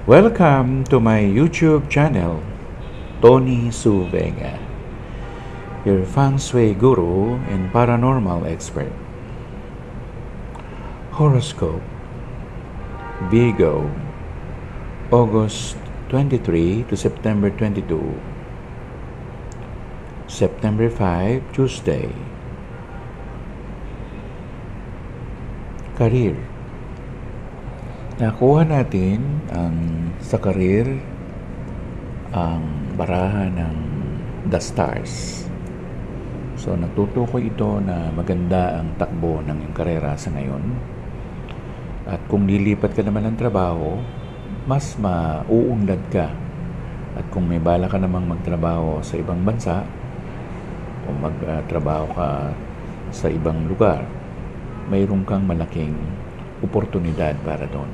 Welcome to my YouTube channel, Tony Su Vega, your feng shui guru and paranormal expert. Horoscope: Virgo, August 23 to September 22. September 5, Tuesday. Career. Nakuha natin sa career ang baraha ng The Stars. So nagtutukoy ito na maganda ang takbo ng iyong karera sa ngayon. At kung lilipat ka naman ng trabaho, mas mauunlad ka. At kung may bala ka namang magtrabaho sa ibang bansa o magtrabaho ka sa ibang lugar, mayroon kang malaking oportunidad para doon.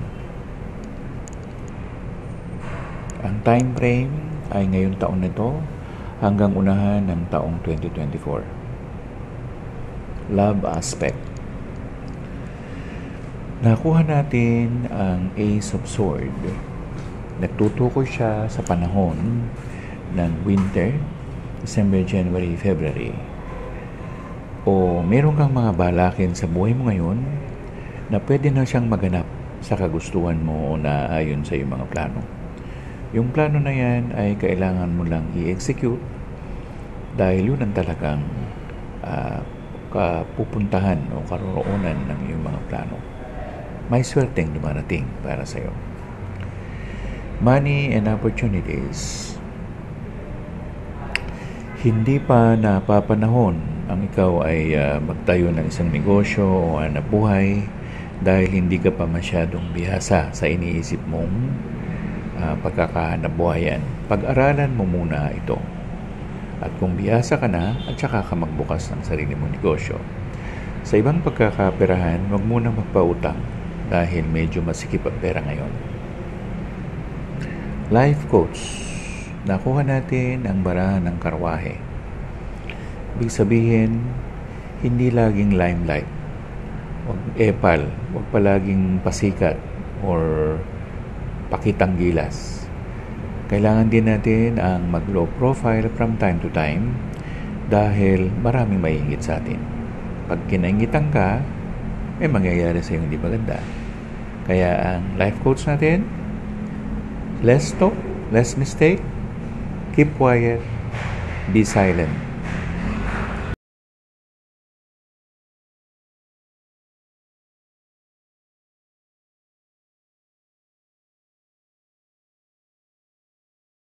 Ang time frame ay ngayong taon na ito hanggang unahan ng taong 2024. Love aspect. Nakuha natin ang Ace of Swords. Nagtutukoy siya sa panahon ng winter, December, January, February. O meron kang mga balakin sa buhay mo ngayon na pwede na siyang maganap sa kagustuhan mo o na ayon sa iyong mga plano. Yung plano na yan ay kailangan mo lang i-execute dahil yun ang talagang kapupuntahan o karoroonan ng iyong mga plano. May swerteng dumarating para sa iyo. Money and opportunities. Hindi pa napapanahon ang ikaw ay magtayo ng isang negosyo o hanap buhay dahil hindi ka pa masyadong bihasa sa iniisip mong pagkakahanap buhayan. Pag-aralan mo muna ito. At kung bihasa ka na, at saka ka magbukas ng sarili mong negosyo. Sa ibang pagkakaperahan, huwag muna magpautang dahil medyo masikip ang pera ngayon. Life coach. Nakuha natin ang barahan ng karwahe. Ibig sabihin, hindi laging limelight. Huwag epal. Huwag palaging pasikat or pakitang gilas. Kailangan din natin ang mag-low profile from time to time dahil maraming maiingit sa atin. Pag kinaingitan ka, may mangyayari sa iyo hindi maganda. Kaya ang life coach natin, less talk, less mistake, keep quiet, be silent.